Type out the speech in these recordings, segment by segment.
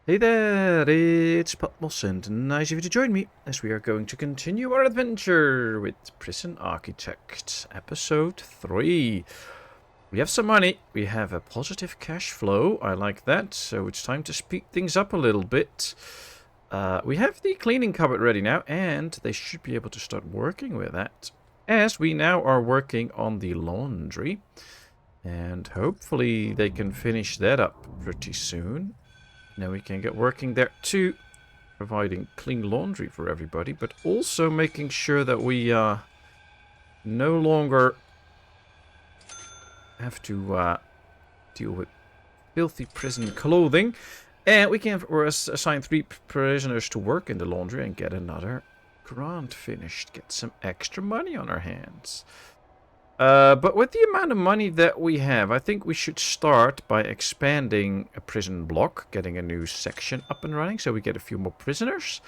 Hey there, it's Patmos and nice of you to join me as we are going to continue our adventure with Prison Architect, episode 3. We have some money, we have a positive cash flow, I like that, so it's time to speed things up a little bit. We have the cleaning cupboard ready now, and they should be able to start working with that, as we now are working on the laundry, and hopefully they can finish that up pretty soon. Now we can get working there too, providing clean laundry for everybody, but also making sure that we no longer have to deal with filthy prison clothing. And we can assign 3 prisoners to work in the laundry and get another grant finished. Get some extra money on our hands. But with the amount of money that we have, I think we should start by expanding a prison block, getting a new section up and running, so we get a few more prisoners.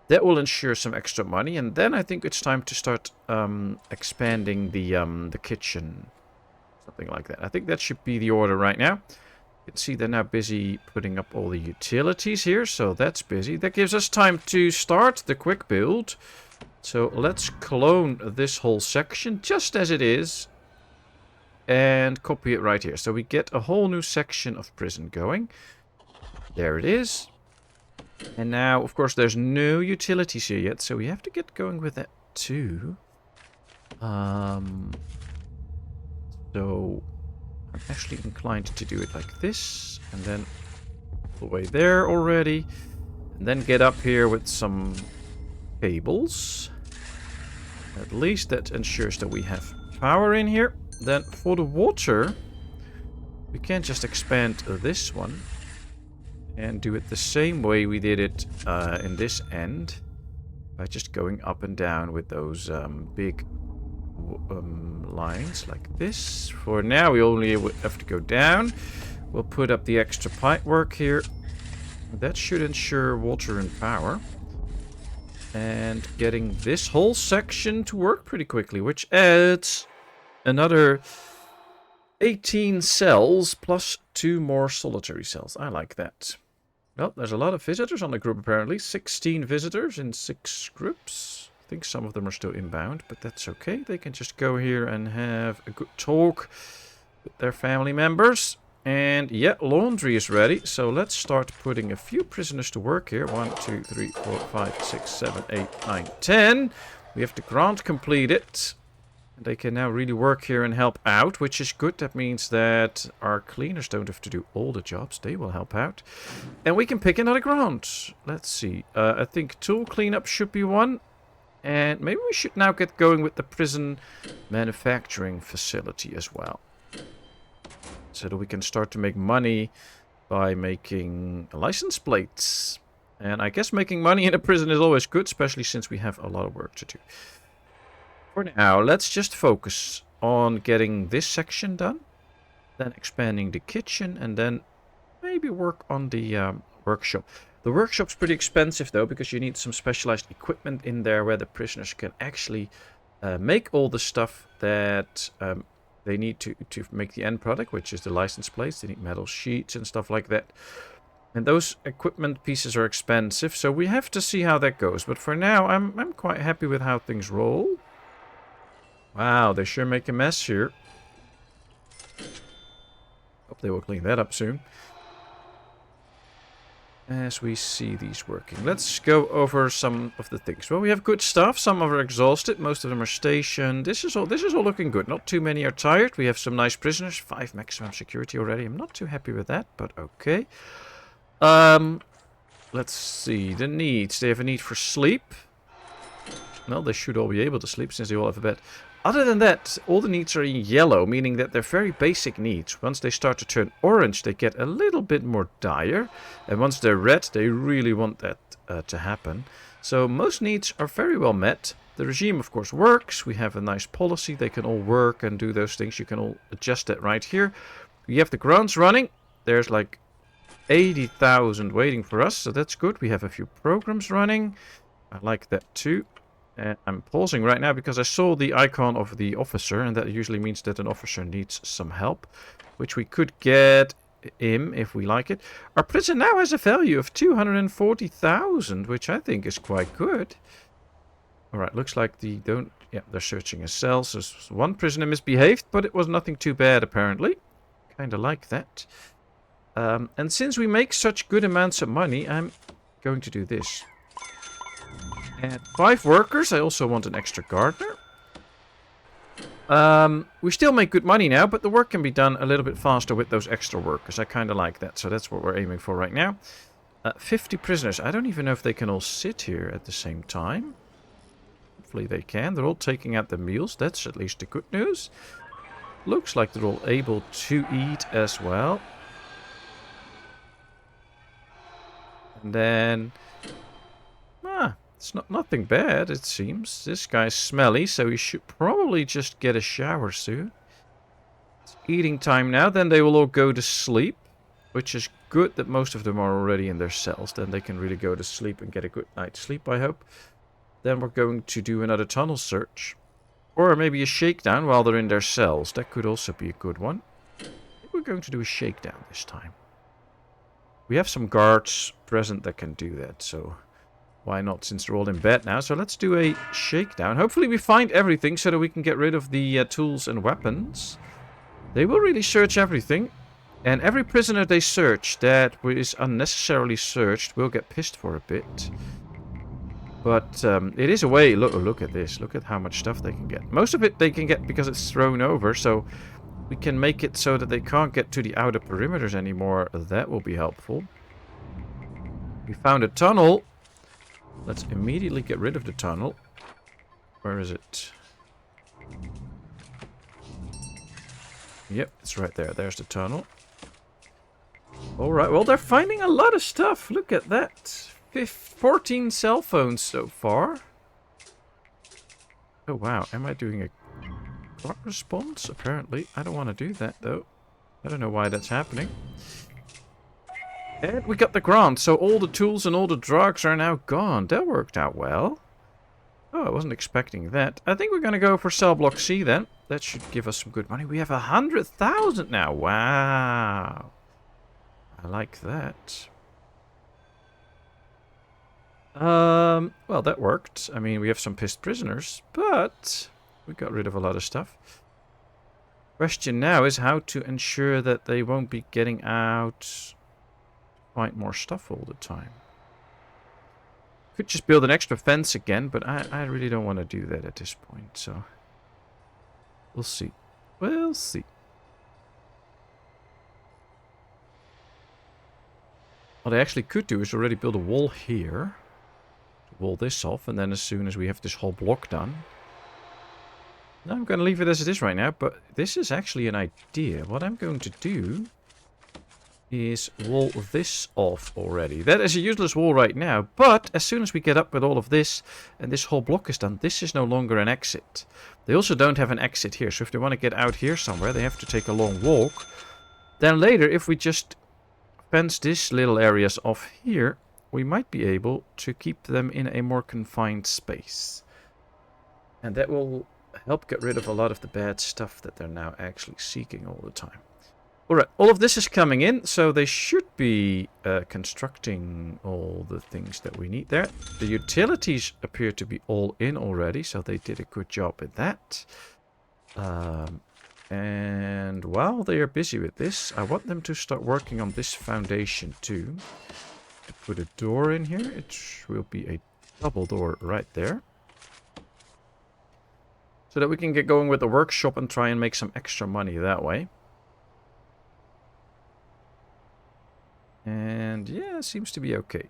That will ensure some extra money, and then I think it's time to start expanding the kitchen, something like that. I think that should be the order right now. You can see they're now busy putting up all the utilities here, so that's busy. That gives us time to start the quick build. So let's clone this whole section just as it is and copy it right here. So we get a whole new section of prison going. There it is. And now, of course, there's no utilities here yet, so we have to get going with that too. So I'm actually inclined to do it like this, and then all the way there already, and then get up here with some cables. At least that ensures that we have power in here. Then for the water, we can just expand this one and do it the same way we did it in this end, by just going up and down with those big lines like this. For now we only have to go down. We'll put up the extra pipe work here. That should ensure water and power. And getting this whole section to work pretty quickly, which adds another 18 cells plus 2 more solitary cells. I like that. Well, there's a lot of visitors on the group apparently. 16 visitors in 6 groups. I think some of them are still inbound, but that's okay. They can just go here and have a good talk with their family members. And yeah, laundry is ready, so let's start putting a few prisoners to work here. 1, 2, 3, 4, 5, 6, 7, 8, 9, 10. We have the grant completed. And they can now really work here and help out, which is good. That means that our cleaners don't have to do all the jobs. They will help out. And we can pick another grant. Let's see. I think tool cleanup should be one. And maybe we should now get going with the prison manufacturing facility as well, so that we can start to make money by making license plates. And I guess making money in a prison is always good, especially since we have a lot of work to do. For now, let's just focus on getting this section done, then expanding the kitchen, and then maybe work on the workshop. The workshop's pretty expensive though, because you need some specialized equipment in there where the prisoners can actually make all the stuff that they need to make the end product, which is the license plates. They need metal sheets and stuff like that. And those equipment pieces are expensive, so we have to see how that goes. But for now, I'm quite happy with how things roll. Wow, they sure make a mess here. Hope they will clean that up soon. As we see these working, let's go over some of the things. Well, we have good stuff. Some are exhausted. Most of them are stationed. This is all looking good. Not too many are tired. We have some nice prisoners. 5 maximum security already. I'm not too happy with that, but okay. Let's see the needs. They have a need for sleep. Well, they should all be able to sleep since they all have a bed. Other than that, all the needs are in yellow, meaning that they're very basic needs. Once they start to turn orange, they get a little bit more dire. And once they're red, they really want that to happen. So most needs are very well met. The regime, of course, works. We have a nice policy. They can all work and do those things. You can all adjust that right here. We have the grants running. There's like 80,000 waiting for us, so that's good. We have a few programs running. I like that too. I'm pausing right now because I saw the icon of the officer, and that usually means that an officer needs some help, which we could get him if we like it. Our prison now has a value of 240,000, which I think is quite good. Alright, looks like they're searching a cell. So one prisoner misbehaved, but it was nothing too bad apparently. Kinda like that. And since we make such good amounts of money, I'm going to do this. Add 5 workers. I also want an extra gardener. We still make good money now, but the work can be done a little bit faster with those extra workers. I kind of like that, so that's what we're aiming for right now. 50 prisoners. I don't even know if they can all sit here at the same time. Hopefully they can. They're all taking out the meals. That's at least the good news. Looks like they're all able to eat as well. And then... it's nothing bad, it seems. This guy's smelly, so he should probably just get a shower soon. It's eating time now. Then they will all go to sleep, which is good that most of them are already in their cells. Then they can really go to sleep and get a good night's sleep, I hope. Then we're going to do another tunnel search. Or maybe a shakedown while they're in their cells. That could also be a good one. I think we're going to do a shakedown this time. We have some guards present that can do that, so... why not, since they're all in bed now? So let's do a shakedown. Hopefully we find everything so that we can get rid of the tools and weapons. They will really search everything. And every prisoner they search that is unnecessarily searched will get pissed for a bit. But it is a way... Look at this. Look at how much stuff they can get. Most of it they can get because it's thrown over. So we can make it so that they can't get to the outer perimeters anymore. That will be helpful. We found a tunnel. Let's immediately get rid of the tunnel. Where is it? Yep, it's right there. There's the tunnel. Alright, well, they're finding a lot of stuff. Look at that. 14 cell phones so far. Oh, wow. Am I doing a clock response? Apparently. I don't want to do that, though. I don't know why that's happening. And we got the grant, so all the tools and all the drugs are now gone. That worked out well. Oh, I wasn't expecting that. I think we're going to go for cell block C then. That should give us some good money. We have 100,000 now. Wow. I like that. Well, that worked. I mean, we have some pissed prisoners, but we got rid of a lot of stuff. Question now is how to ensure that they won't be getting out... find more stuff all the time. Could just build an extra fence again, but I really don't want to do that at this point, so... we'll see. We'll see. What I actually could do is already build a wall here. Wall this off, and then as soon as we have this whole block done... now I'm going to leave it as it is right now, but this is actually an idea. What I'm going to do... is wall this off already. That is a useless wall right now, but as soon as we get up with all of this and this whole block is done, this is no longer an exit. They also don't have an exit here, so if they want to get out here somewhere, they have to take a long walk. Then later, if we just fence this little areas off here, we might be able to keep them in a more confined space. And that will help get rid of a lot of the bad stuff that they're now actually seeking all the time. Alright, all of this is coming in, so they should be constructing all the things that we need there. The utilities appear to be all in already, so they did a good job with that. And while they are busy with this, I want them to start working on this foundation too. To put a door in here, it will be a double door right there. So that we can get going with the workshop and try and make some extra money that way. And yeah, it seems to be okay.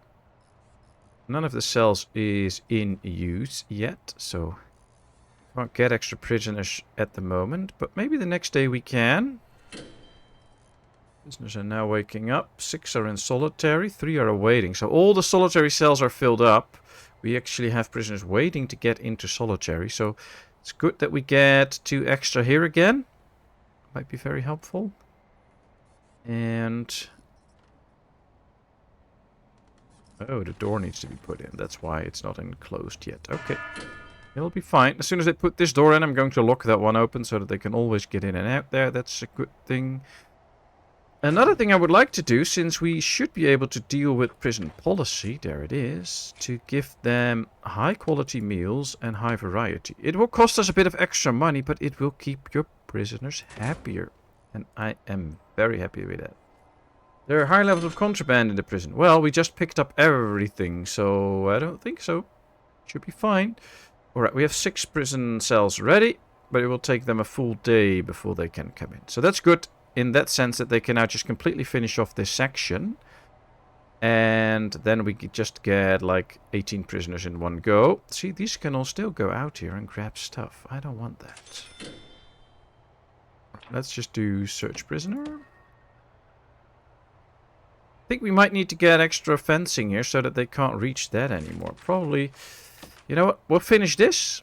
None of the cells is in use yet, so can't get extra prisoners at the moment, but maybe the next day we can. Prisoners are now waking up. 6 are in solitary, 3 are awaiting. So all the solitary cells are filled up. We actually have prisoners waiting to get into solitary, so it's good that we get 2 extra here again. Might be very helpful. And... oh, the door needs to be put in. That's why it's not enclosed yet. Okay. It'll be fine. As soon as they put this door in, I'm going to lock that one open so that they can always get in and out there. That's a good thing. Another thing I would like to do, since we should be able to deal with prison policy, there it is, to give them high quality meals and high variety. It will cost us a bit of extra money, but it will keep your prisoners happier. And I am very happy with that. There are high levels of contraband in the prison. Well, we just picked up everything, so I don't think so. Should be fine. Alright, we have 6 prison cells ready, but it will take them a full day before they can come in. So that's good. In that sense that they can now just completely finish off this section. And then we could just get like 18 prisoners in one go. See, these can all still go out here and grab stuff. I don't want that. Let's just do search prisoner. I think we might need to get extra fencing here so that they can't reach that anymore. Probably, you know what, we'll finish this.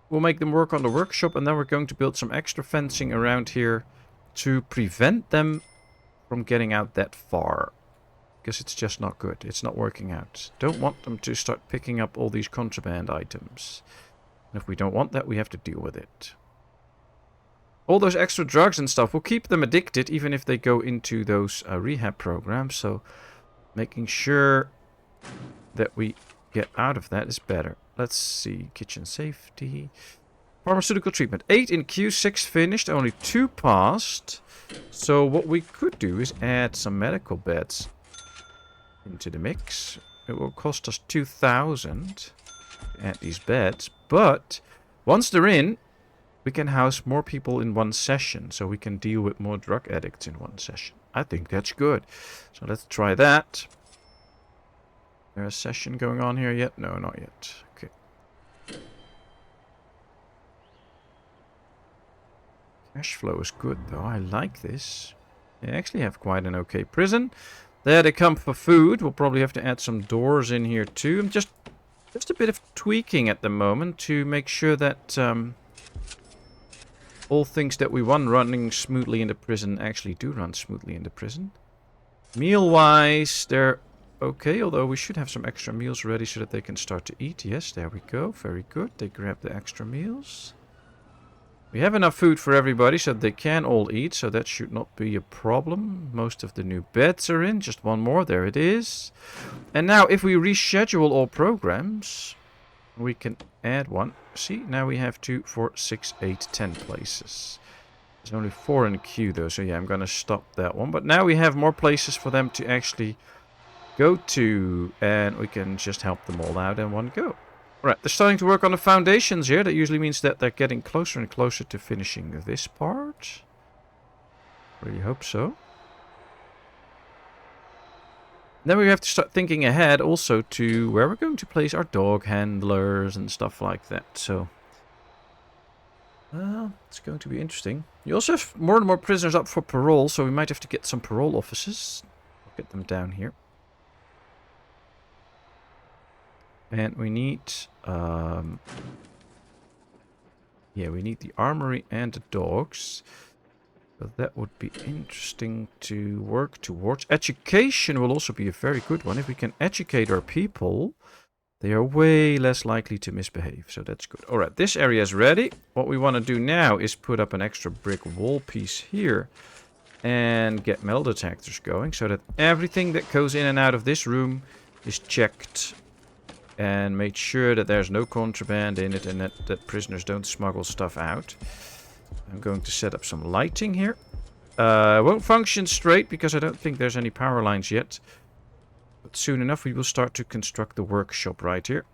We'll make them work on the workshop and then we're going to build some extra fencing around here to prevent them from getting out that far. Because it's just not good. It's not working out. Don't want them to start picking up all these contraband items. And if we don't want that, we have to deal with it. All those extra drugs and stuff will keep them addicted even if they go into those rehab programs. So making sure that we get out of that is better. Let's see. Kitchen safety. Pharmaceutical treatment. 8 in queue, 6 finished, only 2 passed. So what we could do is add some medical beds into the mix. It will cost us 2,000 to add these beds. But once they're in, we can house more people in one session. So we can deal with more drug addicts in one session. I think that's good. So let's try that. There's a session going on here yet? No, not yet. Okay. Cash flow is good though. I like this. They actually have quite an okay prison. There they come for food. We'll probably have to add some doors in here too. Just a bit of tweaking at the moment to make sure that all things that we want running smoothly in the prison actually do run smoothly in the prison. Meal-wise, they're okay, although we should have some extra meals ready so that they can start to eat. Yes, there we go. Very good. They grab the extra meals. We have enough food for everybody so they can all eat, so that should not be a problem. Most of the new beds are in. Just one more. There it is. And now if we reschedule all programs, we can add one. See, now we have 2, 4, 6, 8, 10 places. There's only 4 in queue though, so yeah, I'm going to stop that one. But now we have more places for them to actually go to, and we can just help them all out in one go. Right, they're starting to work on the foundations here. That usually means that they're getting closer and closer to finishing this part. Really hope so. Then we have to start thinking ahead also to where we're going to place our dog handlers and stuff like that. So, it's going to be interesting. You also have more and more prisoners up for parole, so we might have to get some parole officers. I'll get them down here. And we need, we need the armory and the dogs. So that would be interesting to work towards. Education will also be a very good one. If we can educate our people, they are way less likely to misbehave. So that's good. All right, this area is ready. What we want to do now is put up an extra brick wall piece here and get metal detectors going so that everything that goes in and out of this room is checked and made sure that there's no contraband in it and that prisoners don't smuggle stuff out. I'm going to set up some lighting here. Won't function straight because I don't think there's any power lines yet. But soon enough we will start to construct the workshop right here.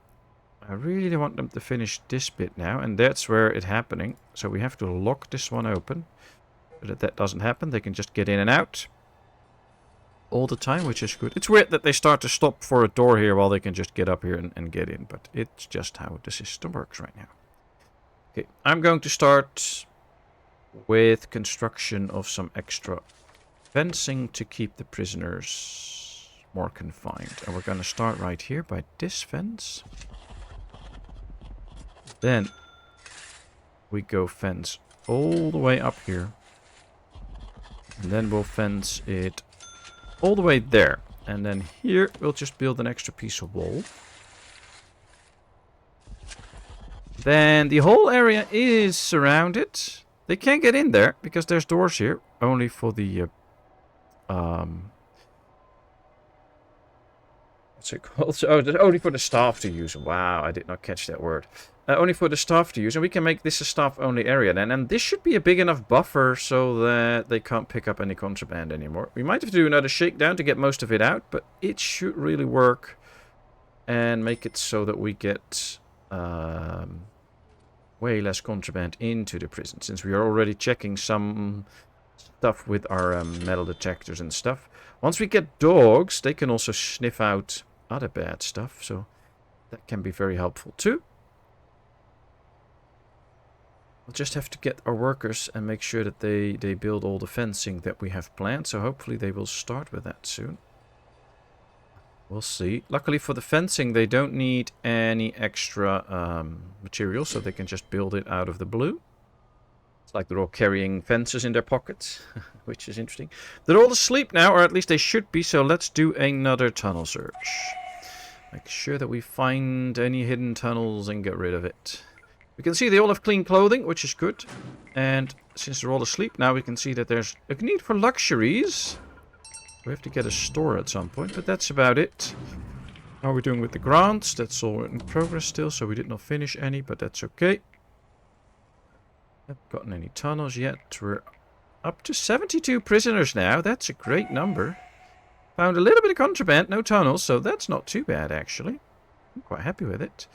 I really want them to finish this bit now, and that's where it's happening. So we have to lock this one open so that that doesn't happen. They can just get in and out all the time, which is good. It's weird that they start to stop for a door here while they can just get up here and get in, but it's just how the system works right now. Okay, I'm going to start with construction of some extra fencing to keep the prisoners more confined. And we're going to start right here by this fence. Then we go fence all the way up here. And then we'll fence it all the way there. And then here we'll just build an extra piece of wall. Then the whole area is surrounded. They can't get in there because there's doors here only for the What's it called? Oh, only for the staff to use. Wow, I did not catch that word. Only for the staff to use, and we can make this a staff-only area then. And this should be a big enough buffer so that they can't pick up any contraband anymore. We might have to do another shakedown to get most of it out, but it should really work and make it so that we get way less contraband into the prison, since we are already checking some stuff with our metal detectors and stuff. Once we get dogs, they can also sniff out other bad stuff, so that can be very helpful too. We'll just have to get our workers and make sure that they build all the fencing that we have planned. So hopefully they will start with that soon. We'll see. Luckily for the fencing, they don't need any extra material, so they can just build it out of the blue. It's like they're all carrying fences in their pockets, which is interesting. They're all asleep now, or at least they should be, so let's do another tunnel search. Make sure that we find any hidden tunnels and get rid of it. We can see they all have clean clothing, which is good. And since they're all asleep now, we can see that there's a need for luxuries. We have to get a store at some point, but that's about it. How are we doing with the grants? That's all in progress still, so we did not finish any, but that's okay. Haven't gotten any tunnels yet. We're up to 72 prisoners now. That's a great number. Found a little bit of contraband, no tunnels, so that's not too bad, actually. I'm quite happy with it.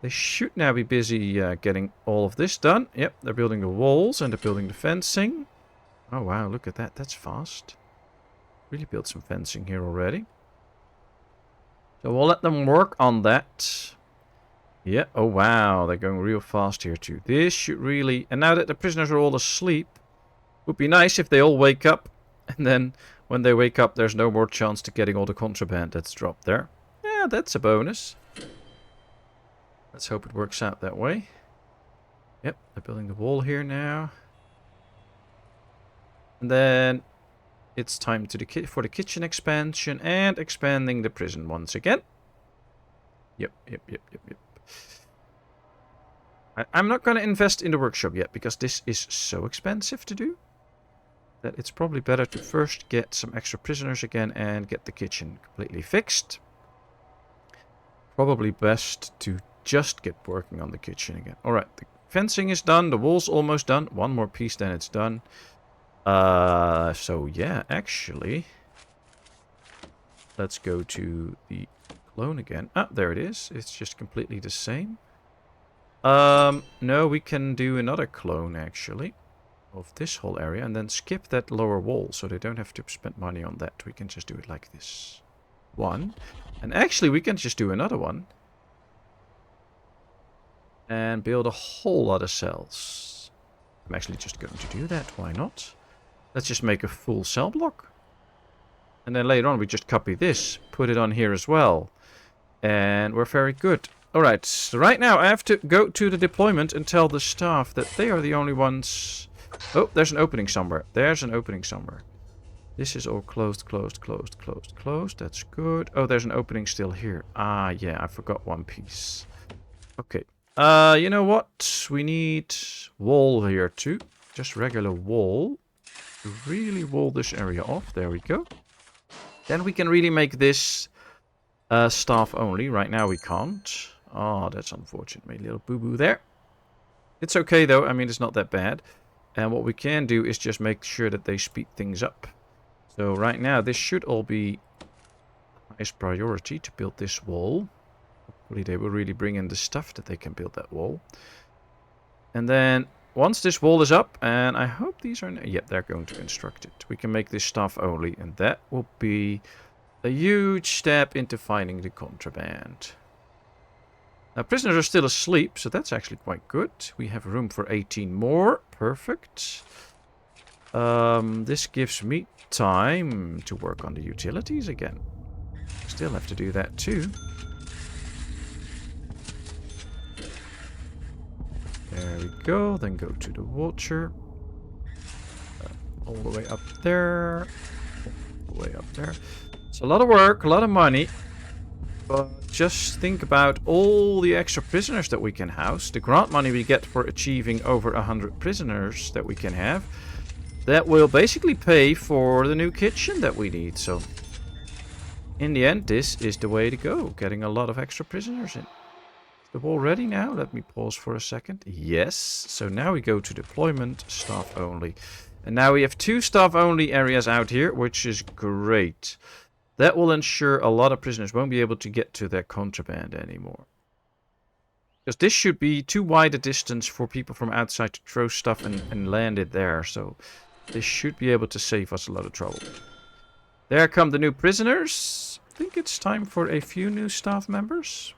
They should now be busy getting all of this done. Yep, they're building the walls and they're building the fencing. Oh, wow, look at that. That's fast. Really built some fencing here already. So we'll let them work on that. Yeah, oh, wow. They're going real fast here, too. This should really... And now that the prisoners are all asleep, it would be nice if they all wake up. And then when they wake up, there's no more chance to getting all the contraband that's dropped there. Yeah, that's a bonus. Let's hope it works out that way. Yep, they're building the wall here now. And then it's time to for the kitchen expansion and expanding the prison once again. Yep. I'm not going to invest in the workshop yet because this is so expensive to do that it's probably better to first get some extra prisoners again and get the kitchen completely fixed. Probably best to just get working on the kitchen again. Alright, the fencing is done. The wall's almost done. One more piece, then it's done. So yeah, actually, let's go to the clone again. Ah, there it is. It's just completely the same. No, we can do another clone, actually, of this whole area, and then skip that lower wall, so they don't have to spend money on that. We can just do it like this. One. And actually, we can just do another one. And build a whole lot of cells. I'm actually just going to do that. Why not? Let's just make a full cell block. And then later on we just copy this. Put it on here as well. And we're very good. Alright, so right now I have to go to the deployment and tell the staff that they are the only ones... Oh, there's an opening somewhere. There's an opening somewhere. This is all closed. That's good. Oh, there's an opening still here. Ah, yeah, I forgot one piece. Okay. You know what? We need wall here too. Just regular wall. To really wall this area off. There we go. Then we can really make this staff only. Right now we can't. Oh, that's unfortunate. Made a little boo-boo there. It's okay though. I mean, it's not that bad. And what we can do is just make sure that they speed things up. So right now this should all be the highest priority to build this wall. Hopefully they will really bring in the stuff that they can build that wall. And then once this wall is up, and I hope these are... Yep, they're going to construct it. We can make this staff only, and that will be a huge step into finding the contraband. Now, prisoners are still asleep, so that's actually quite good. We have room for 18 more. Perfect. This gives me time to work on the utilities again. Still have to do that too. There we go. Then go to the water. All the way up there. All the way up there. It's a lot of work, a lot of money. But just think about all the extra prisoners that we can house. The grant money we get for achieving over 100 prisoners that we can have. that will basically pay for the new kitchen that we need. So in the end, this is the way to go. Getting a lot of extra prisoners in. Is the wall ready now? Let me pause for a second. Yes. So now we go to deployment, staff only. And now we have 2 staff only areas out here, which is great. That will ensure a lot of prisoners won't be able to get to their contraband anymore. Because this should be too wide a distance for people from outside to throw stuff and land it there. So this should be able to save us a lot of trouble. There come the new prisoners. I think it's time for a few new staff members.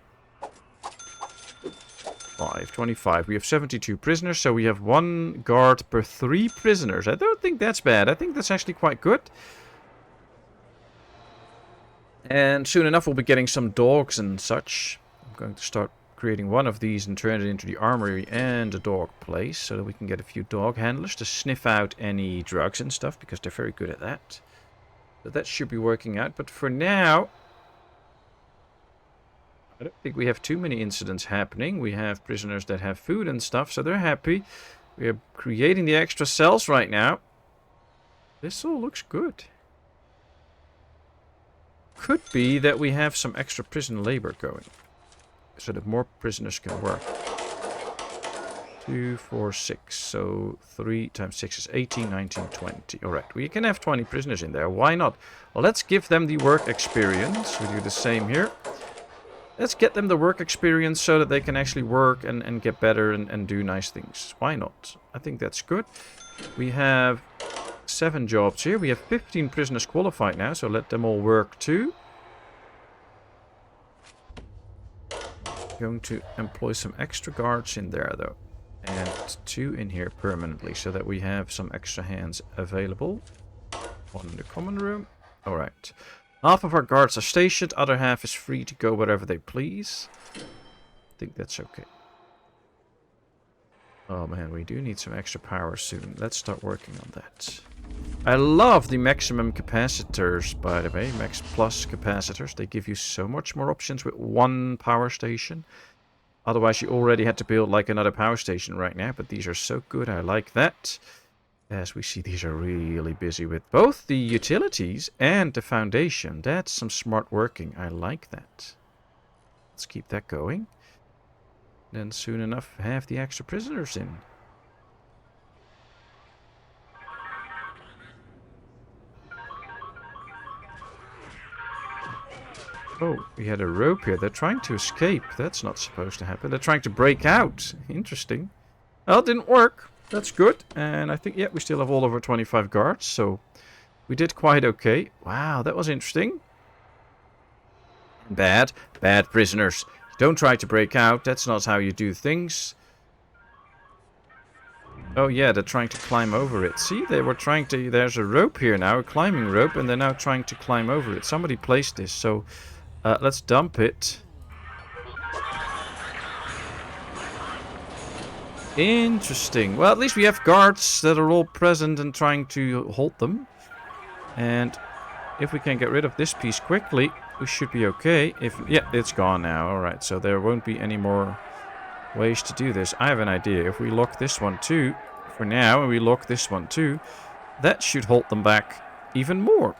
25. We have 72 prisoners, so we have 1 guard per 3 prisoners. I don't think that's bad. I think that's actually quite good. And soon enough we'll be getting some dogs and such. I'm going to start creating one of these and turn it into the armory and a dog place, so that we can get a few dog handlers to sniff out any drugs and stuff, because they're very good at that. So that should be working out, but for now I don't think we have too many incidents happening. We have prisoners that have food and stuff, so they're happy. We are creating the extra cells right now. This all looks good. Could be that we have some extra prison labor going, so that more prisoners can work. 2, 4, 6. So 3 times 6 is 18, 19, 20. Alright, we can have 20 prisoners in there. Why not? Well, let's give them the work experience. We do the same here. Let's get them the work experience so that they can actually work and get better and do nice things. Why not? I think that's good. We have 7 jobs here. We have 15 prisoners qualified now, so let them all work too. Going to employ some extra guards in there though. And 2 in here permanently, so that we have some extra hands available. 1 in the common room. Alright. Half of our guards are stationed, other half is free to go wherever they please. I think that's okay. Oh man, we do need some extra power soon. Let's start working on that. I love the maximum capacitors, by the way. Max Plus capacitors. They give you so much more options with 1 power station. Otherwise you already had to build like another power station right now. But these are so good, I like that. As we see, these are really busy with both the utilities and the foundation. That's some smart working. I like that. Let's keep that going. Then soon enough have the extra prisoners in. Oh, we had a rope here. They're trying to escape. That's not supposed to happen. They're trying to break out. Interesting. Well, it didn't work. That's good. And I think, yeah, we still have all over 25 guards. So we did quite okay. Wow, that was interesting. Bad prisoners. Don't try to break out. That's not how you do things. Oh yeah, they're trying to climb over it. See, they were trying to... There's a rope here now, a climbing rope, and they're now trying to climb over it. Somebody placed this, so let's dump it. Interesting. Well, at least we have guards that are all present and trying to hold them. And if we can get rid of this piece quickly, we should be okay. Yeah, it's gone now. Alright, so there won't be any more ways to do this. I have an idea. If we lock this one too, for now, and we lock this one too, that should hold them back even more.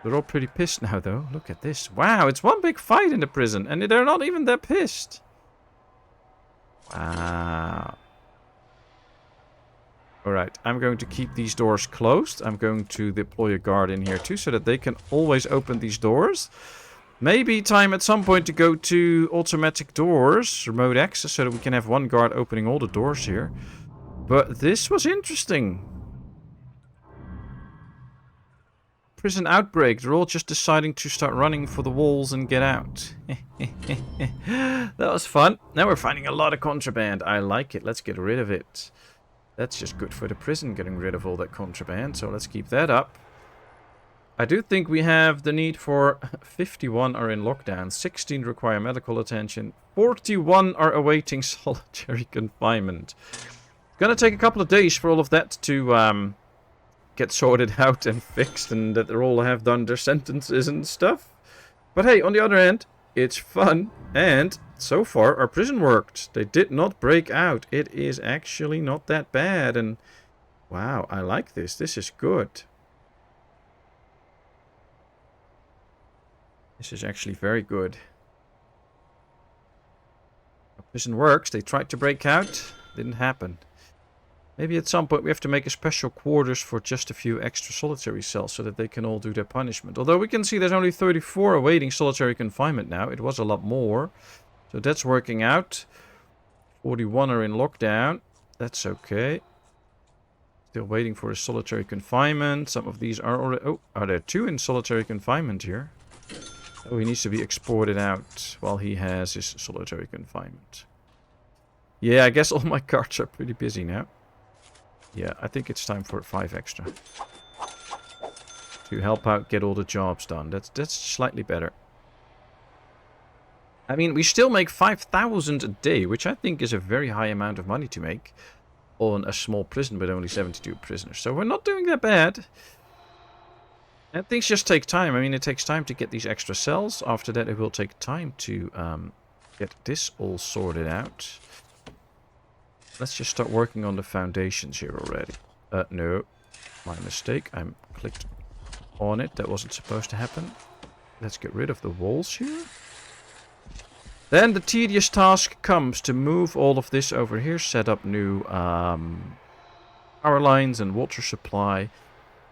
They're all pretty pissed now, though. Look at this. Wow, it's one big fight in the prison, and they're not even that pissed. Wow. Alright, I'm going to keep these doors closed. I'm going to deploy a guard in here too, so that they can always open these doors. Maybe time at some point to go to automatic doors, remote access, so that we can have one guard opening all the doors here. But this was interesting. Prison outbreak. They're all just deciding to start running for the walls and get out. That was fun. Now we're finding a lot of contraband. I like it. Let's get rid of it. That's just good for the prison, getting rid of all that contraband. So let's keep that up. I do think we have the need for 51 are in lockdown, 16 require medical attention, 41 are awaiting solitary confinement. It's gonna take a couple of days for all of that to get sorted out and fixed, and that they all have done their sentences and stuff. But hey, on the other hand, it's fun, and so far our prison worked. They did not break out. It is actually not that bad, and Wow, I like this. This is good. This is actually very good. Prison works. They tried to break out. Didn't happen. Maybe at some point we have to make a special quarters for just a few extra solitary cells so that they can all do their punishment. Although we can see there's only 34 awaiting solitary confinement now. It was a lot more. So that's working out. 41 are in lockdown. That's okay. Still waiting for a solitary confinement. Some of these are already... Oh, are there 2 in solitary confinement here? Oh, he needs to be exported out while he has his solitary confinement. Yeah, I guess all my cards are pretty busy now. Yeah, I think it's time for 5 extra. To help out get all the jobs done. That's slightly better. I mean, we still make 5,000 a day, which I think is a very high amount of money to make on a small prison with only 72 prisoners. So we're not doing that bad. And things just take time. I mean, it takes time to get these extra cells. After that, it will take time to get this all sorted out. Let's just start working on the foundations here already. No, my mistake. I clicked on it. That wasn't supposed to happen. Let's get rid of the walls here. Then the tedious task comes to move all of this over here, set up new power lines and water supply,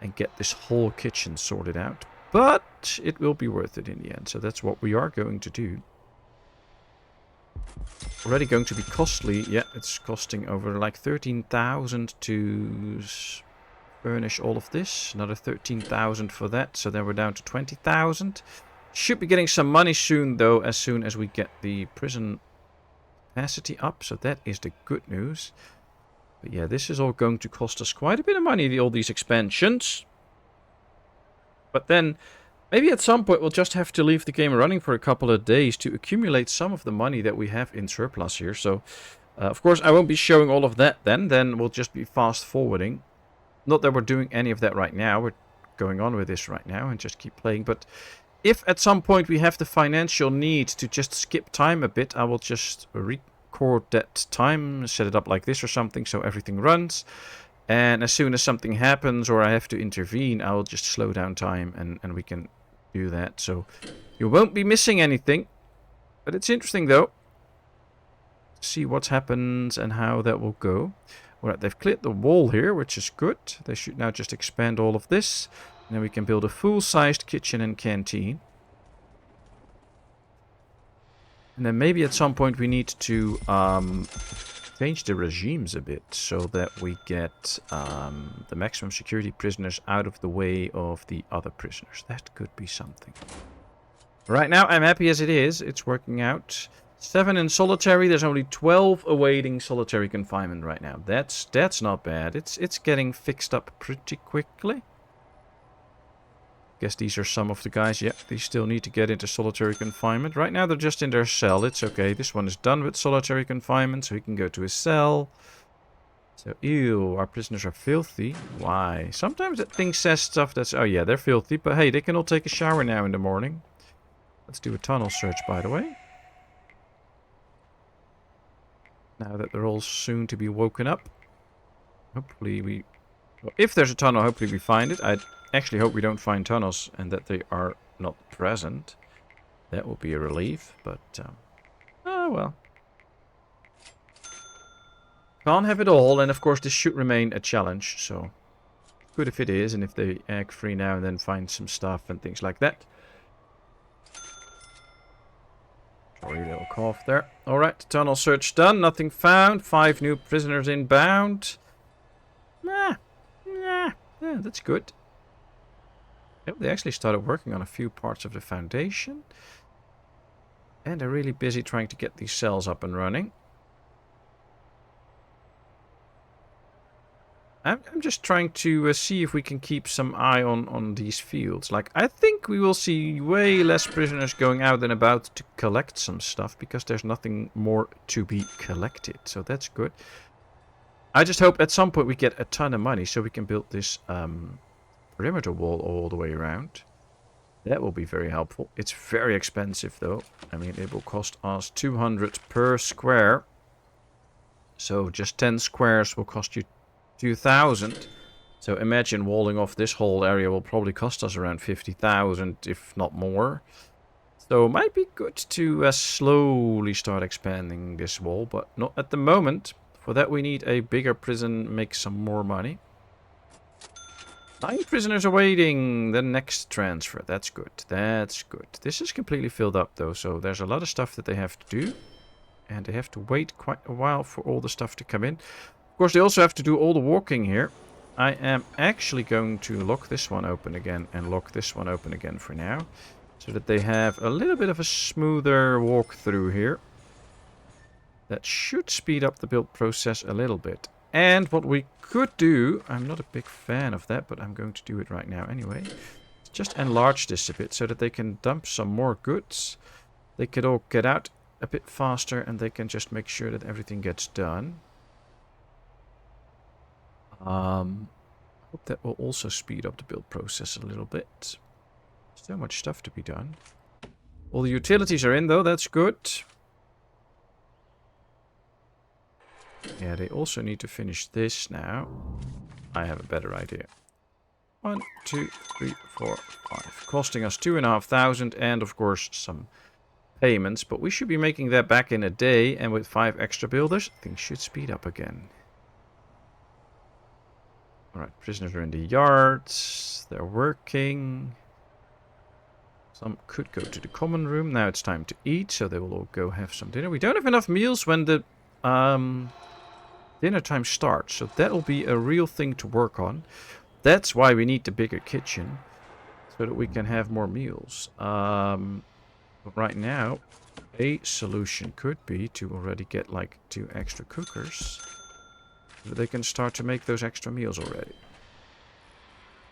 and get this whole kitchen sorted out. But it will be worth it in the end, so that's what we are going to do. Already going to be costly. Yeah, it's costing over like 13,000 to furnish all of this. Another 13,000 for that, so then we're down to 20,000. Should be getting some money soon, though, as soon as we get the prison capacity up. So that is the good news. But yeah, this is all going to cost us quite a bit of money, all these expansions. But then, maybe at some point we'll just have to leave the game running for a couple of days to accumulate some of the money that we have in surplus here. So, of course, I won't be showing all of that then. Then we'll just be fast forwarding. Not that we're doing any of that right now. We're going on with this right now and just keep playing. But if at some point we have the financial need to just skip time a bit, I will just record that time, set it up like this or something so everything runs. And as soon as something happens or I have to intervene, I will just slow down time and we can do that. So you won't be missing anything. But it's interesting though. See what happens and how that will go. Alright, they've cleared the wall here, which is good. They should now just expand all of this. And then we can build a full-sized kitchen and canteen. And then maybe at some point we need to change the regimes a bit. So that we get the maximum security prisoners out of the way of the other prisoners. That could be something. Right now I'm happy as it is. It's working out. 7 in solitary. There's only 12 awaiting solitary confinement right now. That's not bad. It's getting fixed up pretty quickly. Guess these are some of the guys. Yep, they still need to get into solitary confinement. Right now they're just in their cell. It's okay. This one is done with solitary confinement, so he can go to his cell. So, ew, our prisoners are filthy. Why? Sometimes that thing says stuff that's... Oh yeah, they're filthy, but hey, they can all take a shower now in the morning. Let's do a tunnel search, by the way. Now that they're all soon to be woken up. Hopefully we... Well, if there's a tunnel, hopefully we find it. I actually hope we don't find tunnels and that they are not present. That will be a relief, but... oh well. Can't have it all, and of course this should remain a challenge, so... Good if it is, and if they egg free now and then find some stuff and things like that. Sorry, little cough there. Alright, tunnel search done. Nothing found. 5 new prisoners inbound. Yeah, that's good. Yep, they actually started working on a few parts of the foundation. And they're really busy trying to get these cells up and running. I'm just trying to see if we can keep some eye on these fields. Like, I think we will see way less prisoners going out and about to collect some stuff, because there's nothing more to be collected. So that's good. I just hope at some point we get a ton of money so we can build this perimeter wall all the way around. That will be very helpful. It's very expensive though. I mean, it will cost us 200 per square. So just 10 squares will cost you 2,000. So imagine walling off this whole area will probably cost us around 50,000, if not more. So it might be good to slowly start expanding this wall, but not at the moment. For that we need a bigger prison, make some more money. 9 prisoners awaiting the next transfer. That's good. That's good. This is completely filled up though, so there's a lot of stuff that they have to do. And they have to wait quite a while for all the stuff to come in. Of course, they also have to do all the walking here. I am actually going to lock this one open again and lock this one open again for now. So that they have a little bit of a smoother walk through here. That should speed up the build process a little bit. And what we could do, I'm not a big fan of that, but I'm going to do it right now anyway. Just enlarge this a bit so that they can dump some more goods. They could all get out a bit faster and they can just make sure that everything gets done. I hope that will also speed up the build process a little bit. So much stuff to be done. All the utilities are in though, that's good. Yeah, they also need to finish this now. I have a better idea. 1, 2, 3, 4, 5. Costing us 2,500 and of course some payments. But we should be making that back in a day. And with 5 extra builders, things should speed up again. Alright, prisoners are in the yards. They're working. Some could go to the common room. Now it's time to eat, so they will all go have some dinner. We don't have enough meals when the dinner time starts, so that'll be a real thing to work on. That's why we need the bigger kitchen, so that we can have more meals. But right now, a solution could be to already get like 2 extra cookers, so that they can start to make those extra meals already.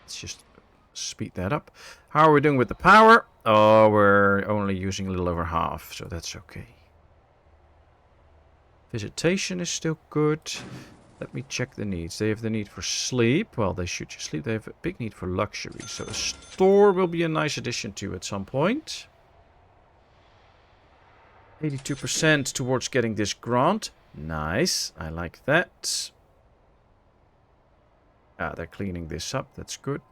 Let's just speed that up. How are we doing with the power? Oh, we're only using a little over half, so that's okay. Visitation is still good. Let me check the needs. They have the need for sleep. Well, they should just sleep. They have a big need for luxury. So a store will be a nice addition to at some point. 82% towards getting this grant. Nice. I like that. Ah, they're cleaning this up. That's good.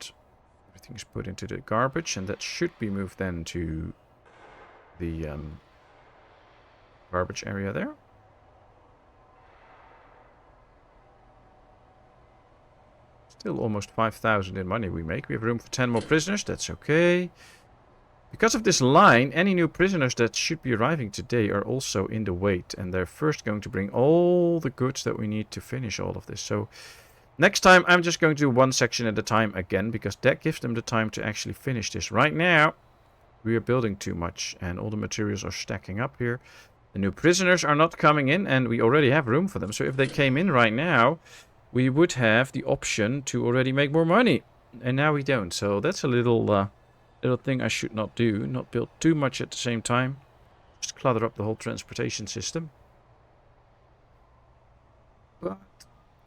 Everything's put into the garbage. And that should be moved then to the garbage area there. Still almost 5,000 in money we make. We have room for 10 more prisoners. That's okay. Because of this line, any new prisoners that should be arriving today are also in the wait. And they're first going to bring all the goods that we need to finish all of this. So next time I'm just going to do one section at a time again. Because that gives them the time to actually finish this. Right now, we are building too much. And all the materials are stacking up here. The new prisoners are not coming in. And we already have room for them. So if they came in right now, we would have the option to already make more money. And now we don't. So that's a little thing I should not do. Not build too much at the same time. Just clutter up the whole transportation system. But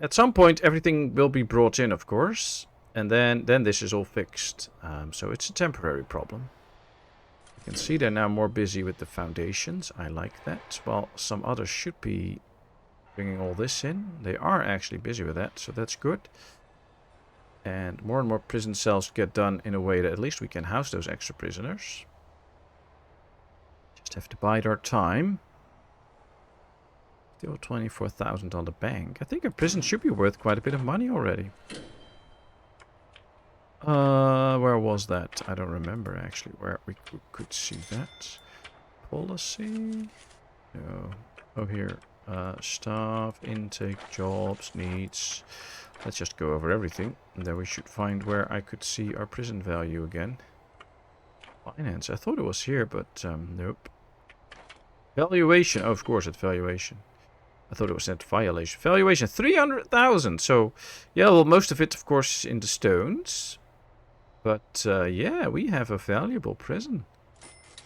at some point everything will be brought in, of course. And then this is all fixed. So it's a temporary problem. You can see they're now more busy with the foundations. I like that. While some others should be bringing all this in. They are actually busy with that, so that's good. And more prison cells get done in a way that at least we can house those extra prisoners. Just have to bide our time. Still 24,000 on the bank. I think a prison should be worth quite a bit of money already. Where was that? I don't remember actually where we could see that. Policy? No. Oh, here. Staff, intake, jobs, needs. Let's just go over everything. And then we should find where I could see our prison value again. Finance. I thought it was here, but nope. Valuation. Oh, of course, it's valuation. I thought it was at violation. Valuation, 300,000. So, yeah, well, most of it, of course, is in the stones. But, yeah, we have a valuable prison.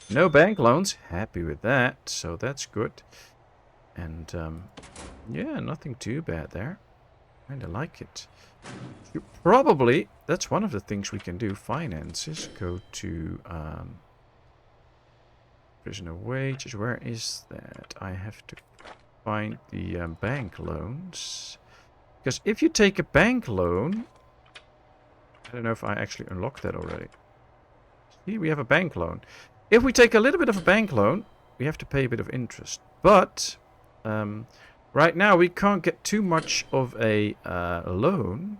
No bank loans. Happy with that. So, that's good. And, yeah, nothing too bad there. Kinda like it. Probably, that's one of the things we can do. Finances. Go to, prisoner wages. Where is that? I have to find the bank loans. Because if you take a bank loan... I don't know if I actually unlocked that already. See, we have a bank loan. If we take a little bit of a bank loan, we have to pay a bit of interest. But right now we can't get too much of a loan.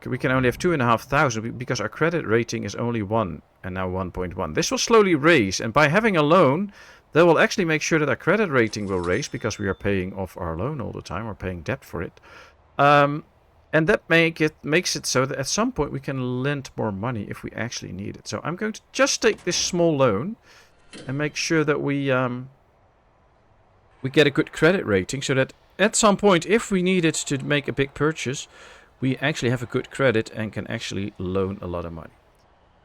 We can only have 2,500 because our credit rating is only 1 and now 1.1. This will slowly raise, and by having a loan, that will actually make sure that our credit rating will raise because we are paying off our loan all the time. We're paying debt for it. And that makes it so that at some point we can lend more money if we actually need it. So I'm going to just take this small loan and make sure that we get a good credit rating so that at some point, if we needed to make a big purchase, we actually have a good credit and can actually loan a lot of money.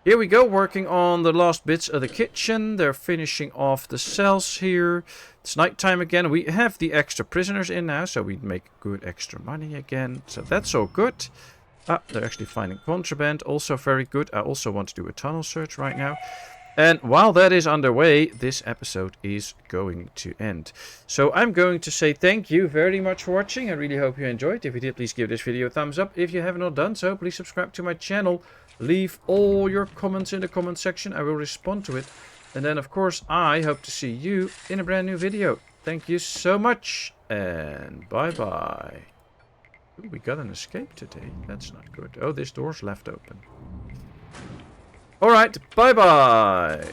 Here we go, working on the last bits of the kitchen. They're finishing off the cells here. It's nighttime again. We have the extra prisoners in now, so we make good extra money again. So that's all good. They're actually finding contraband. Also very good. I also want to do a tunnel search right now. And while that is underway, this episode is going to end. So I'm going to say thank you very much for watching. I really hope you enjoyed. If you did, please give this video a thumbs up. If you have not done so, please subscribe to my channel. Leave all your comments in the comment section. I will respond to it. And then, of course, I hope to see you in a brand new video. Thank you so much. And bye-bye. We got an escape today. That's not good. Oh, this door's left open. Alright, bye-bye.